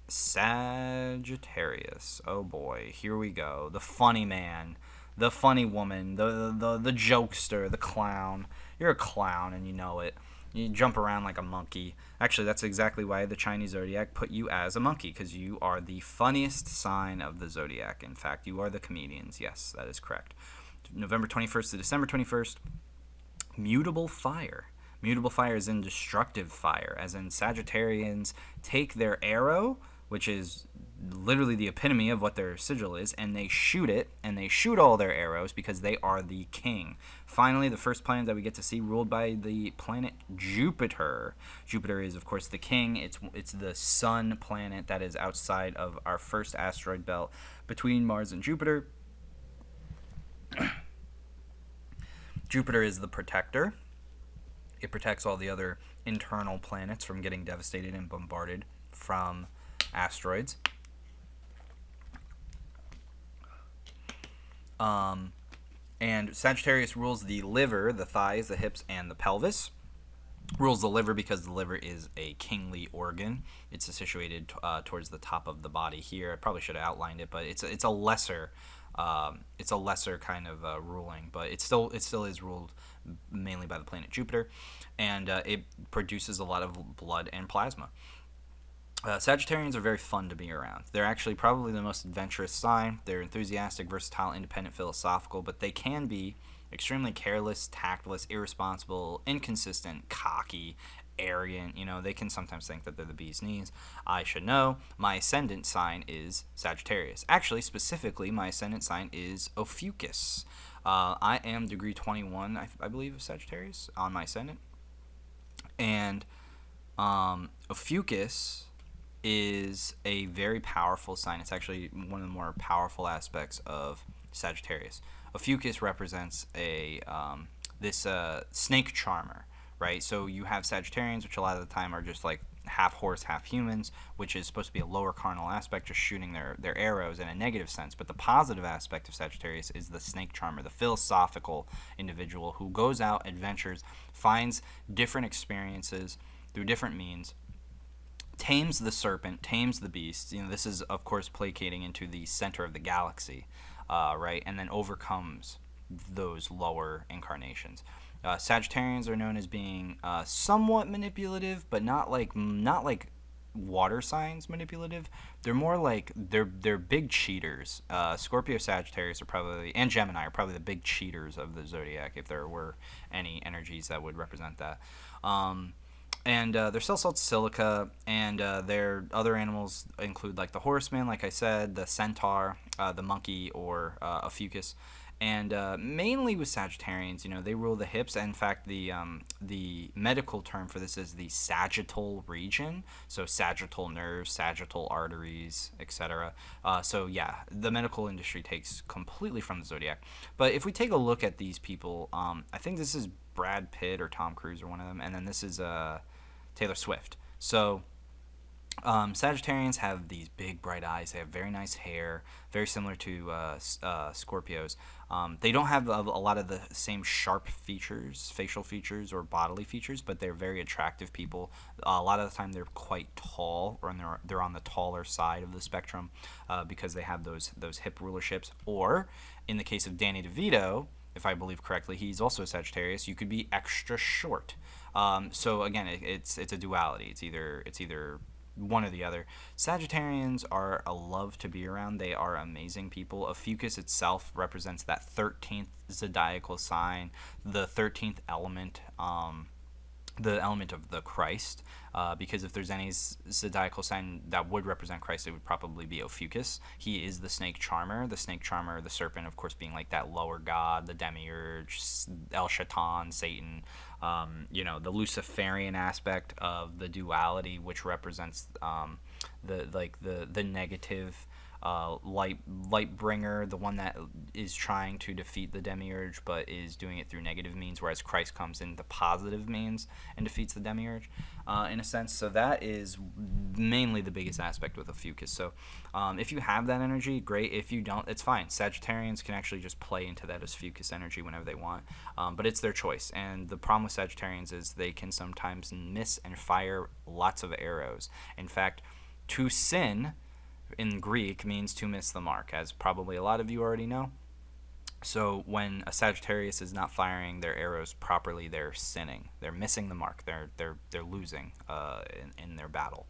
Sagittarius. Oh boy, here we go. The funny man, the funny woman, the jokester, the clown. You're a clown and you know it. You jump around like a monkey. Actually, that's exactly why the Chinese zodiac put you as a monkey, because you are the funniest sign of the zodiac. In fact, you are the comedians. Yes, that is correct. November 21st to December 21st. Mutable fire. Mutable fire is in destructive fire, as in Sagittarians take their arrow, which is literally the epitome of what their sigil is, and they shoot it, and they shoot all their arrows because they are the king. Finally, the first planet that we get to see ruled by the planet Jupiter. Jupiter is, of course, the king. It's the sun planet that is outside of our first asteroid belt between Mars and Jupiter. Jupiter is the protector. It protects all the other internal planets from getting devastated and bombarded from asteroids. And Sagittarius rules the liver, the thighs, the hips, and the pelvis. Rules the liver because the liver is a kingly organ. It's situated towards the top of the body here. I probably should have outlined it, but it's a lesser kind of ruling, but it still is ruled mainly by the planet Jupiter, and it produces a lot of blood and plasma. Sagittarians are very fun to be around. They're actually probably the most adventurous sign. They're enthusiastic, versatile, independent, philosophical, but they can be extremely careless, tactless, irresponsible, inconsistent, cocky, arrogant. They can sometimes think that they're the bee's knees. I should know. My ascendant sign is Sagittarius. Actually, specifically, my ascendant sign is Ophiuchus. I am degree 21, I believe, of Sagittarius on my ascendant. And Ophiuchus is a very powerful sign. It's actually one of the more powerful aspects of Sagittarius. Ophiuchus represents this snake charmer, right? So you have Sagittarians, which a lot of the time are just like half horse, half humans, which is supposed to be a lower carnal aspect, just shooting their arrows in a negative sense. But the positive aspect of Sagittarius is the snake charmer, the philosophical individual who goes out, adventures, finds different experiences through different means, tames the serpent, tames the beast. This is, of course, placating into the center of the galaxy, right? And then overcomes those lower incarnations. Sagittarians are known as being somewhat manipulative, but not like water signs manipulative. They're more like they're big cheaters. Scorpio, Sagittarius are probably, and Gemini are probably the big cheaters of the zodiac, if there were any energies that would represent that. And their cell salt's silica, and their other animals include like the horseman, like I said, the centaur, the monkey, or Ophiuchus. And mainly with Sagittarians, they rule the hips. In fact, the medical term for this is the sagittal region. So sagittal nerves, sagittal arteries, etc. So yeah, the medical industry takes completely from the zodiac. But if we take a look at these people, I think this is Brad Pitt or Tom Cruise or one of them, and then this is Taylor Swift. So Sagittarians have these big bright eyes. They have very nice hair, very similar to Scorpios. They don't have a lot of the same sharp features, facial features or bodily features, but they're very attractive people. A lot of the time they're quite tall, or they're on the taller side of the spectrum because they have those hip rulerships. Or in the case of Danny DeVito, if I believe correctly, he's also a Sagittarius. You could be extra short. So again, it's a duality. It's either one or the other. Sagittarians are a love to be around. They are amazing people. Ophiuchus itself represents that 13th zodiacal sign, the 13th element, the element of the Christ, because if there's any zodiacal sign that would represent Christ, it would probably be Ophiuchus. He is the snake charmer, the serpent, of course, being like that lower god, the demiurge, El Shaitan, Satan, the Luciferian aspect of the duality, which represents the negative light bringer, the one that is trying to defeat the demiurge but is doing it through negative means, whereas Christ comes in the positive means and defeats the demiurge in a sense. So that is mainly the biggest aspect with Ophiuchus. So if you have that energy, great. If you don't, it's fine. Sagittarians can actually just play into that Ophiuchus energy whenever they want, but it's their choice. And the problem with Sagittarians is they can sometimes miss and fire lots of arrows. In fact, To sin in Greek means to miss the mark, as probably a lot of you already know. So when a Sagittarius is not firing their arrows properly, they're sinning. They're missing the mark. They're losing in their battle.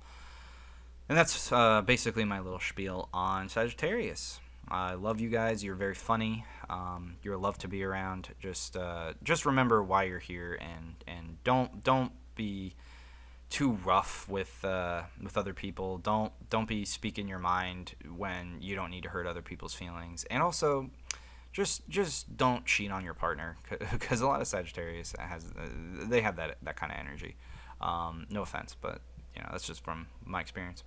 And that's basically my little spiel on Sagittarius. I love you guys. You're very funny. You're a love to be around. Just remember why you're here, and don't be too rough with other people. Don't be speaking your mind when you don't need to hurt other people's feelings. And also, just don't cheat on your partner, because a lot of Sagittarius they have that kind of energy. No offense, but that's just from my experience.